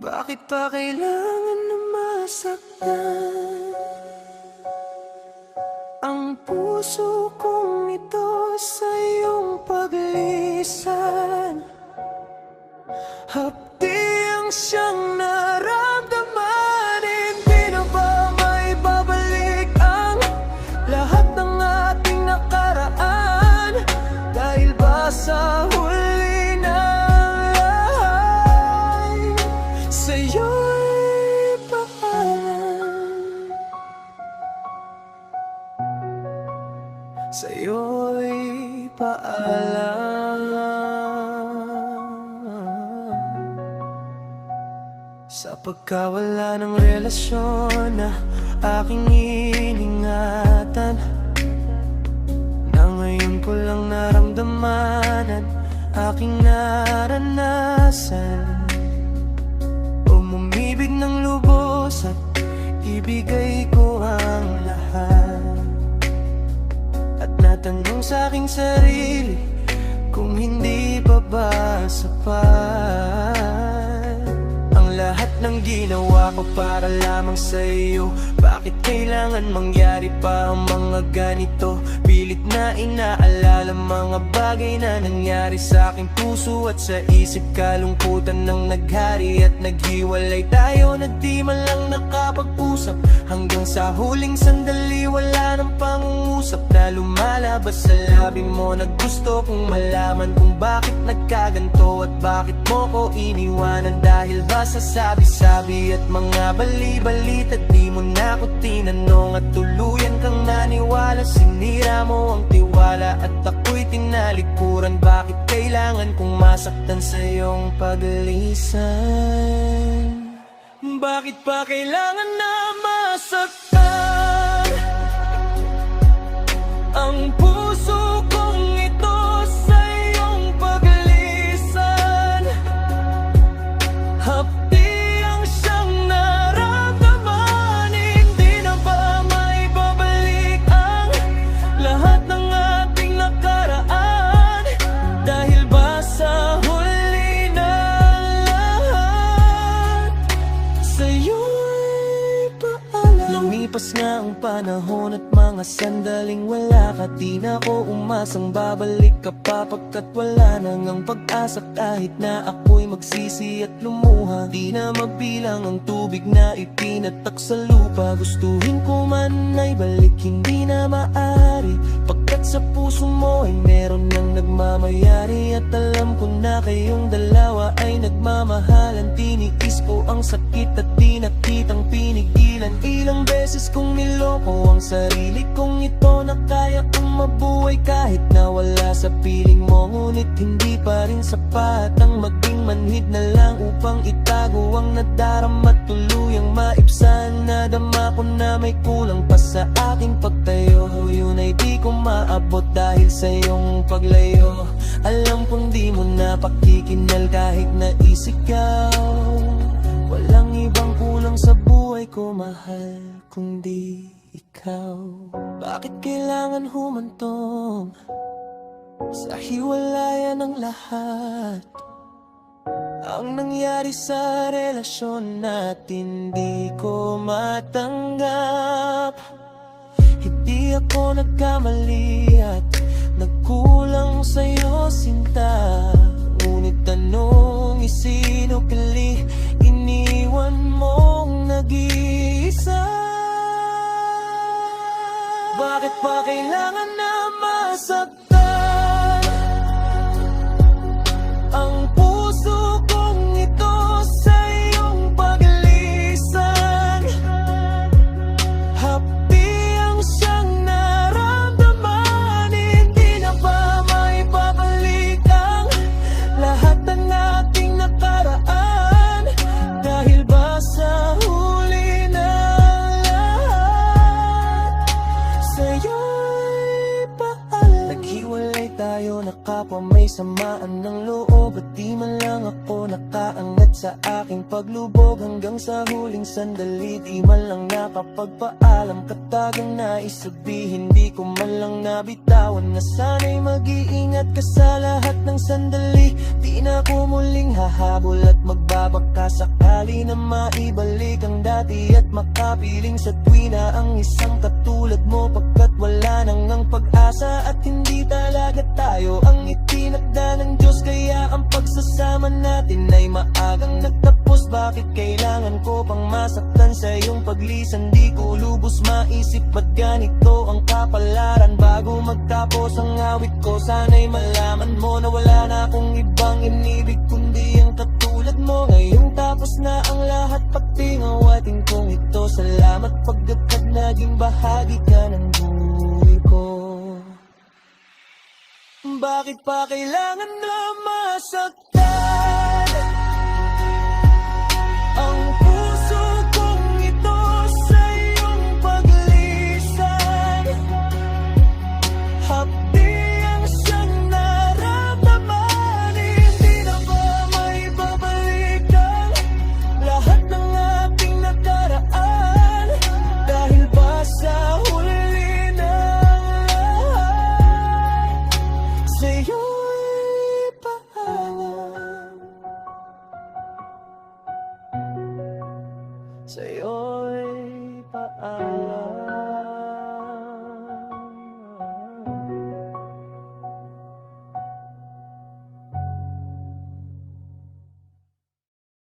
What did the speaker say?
Bakit pa kailangan na masaktan ang puso kong ito sa iyong paglisan? Hapdi ang siyang naramdaman. Hindi na ba maibabalik ang lahat ng ating nakaraan? Dahil ba sa huli ng lahat, sa'yo'y paalam, sa'yo'y paalam. Sa pagkawala ng relasyon na aking iningatan, na ngayon ko lang naramdaman at aking naranasan. Umibig ng lubos at ibigay ko ang lahat, at natanong sa aking sarili kung hindi pa ba sapat ang lahat ng ginawa ko para lamang sa iyo. Bakit kailangan mangyari pa ang mga ganito? Pilit na inaalala mga bagay na nangyari sa aking puso at sa isip. Kalungkutan ng naghari at naghiwalay tayo na di man lang nakapag-usap. Hanggang sa huling sandali wala nang pangungusap na lumalabas sa labi mo. Naggusto kong malaman kung bakit nagkaganto at bakit mo ko iniwanan. Dahil ba sa sabi-sabi at mga bali-balita di mo na ako tinanong at tuluyan kang naniwala. Sinira mo ang tiwala at ako'y tinalikuran. Bakit kailangan kong masaktan sa iyong paglisan? Bakit pa kailangan na masaktan ang puso kong ito sa iyong paglisan? Hapdi ang siyang naramdaman. Hindi na ba maibabalik ang lahat ng ating nakaraan? Dahil ba sa huli ng lahat, sa'yo'y paalam. Lumipas nga ang panahon at mga sandaling wala ka. Di na ako umasang babalik ka pa, pagkat wala nang ang pag-asa. Kahit na ako'y magsisi at lumuha, di na mabilang ang tubig na itinatak sa lupa. Gustuhin ko man ay balik, hindi na maaari, pagkat sa puso mo ay meron nang nagmamayari. At alam ko na kayong dalawa ay nagmamahalan. Tiniis ko ang sakit at di nakitang pinigilan. Ilang beses kong niloko ang sarili kong ito na kaya kong mabuhay kahit na wala sa piling mo. Ngunit hindi pa rin sapat ang maging manhid na lang upang itago ang nadarama. Tuluyang maibsan, nadama ko na may kulang pa sa aking pagtayo. Yun ay di ko maabot dahil sa iyong paglayo. Alam kong di mo na pakikinal kahit naisigaw. Walang ibang kulang sa buhay ko, mahal, kundi ikaw. Bakit kailangan humantong sa hiwalayan ng lahat? Ang nangyari sa relasyon natin di ko matanggap. Hindi ako nagkamali at nagkulang sa'yo, sinta. Ngunit tanong isinukli, iniwan mong nag-iisa. Bakit pa kailangan na masaktan ang puso kong ito sa iyong paglisan? Hapdi ang siyang naramdaman. Hindi na ba maibabalik ang lahat ng ating nakaraan? Dahil ba sa huli ng lahat, sa'yo'y paalam. Naghiwalay tayo na kapwa may samaan ng loob, at di man lang ako nakaangat sa aking paglubog. Hanggang sa huling sandali di man lang nakapagpaalam. Katagang nais sabihin, di ko man lang nabitawan na sana'y mag-iingat ka sa lahat ng sandali. Di na ako muling hahabol at magbabaka sakali sakali na maibalik ang dati at makapiling sa tuwina ang isang katulad mo, pagkat wala nang ang pag-asa at hindi talaga tayo ang itinakda ng Diyos. Kaya ang pagsasama natin ay maagang nagtapos. Bakit kailangan ko pang masaktan sa iyong paglisan? Di ko lubos maisip ba't ganito ang kapalaran. Bago magtapos ang awit ko, sana'y malaman mo na wala na akong ibang inibig kundi ang katulad mo. Ngayong tapos na ang lahat, pati ng awatin kong ito, salamat pagkat naging bahagi ka ng buhay ko. Bakit pa kailangan na masaktan ang puso kong ito sa iyong paglisan? Hapdi ang siyang nararamdaman, hindi na ba may babalikan lahat ng ating nakaraan? Dahil ba sa huli ng lahat, sa'yo'y paalam, sa'yo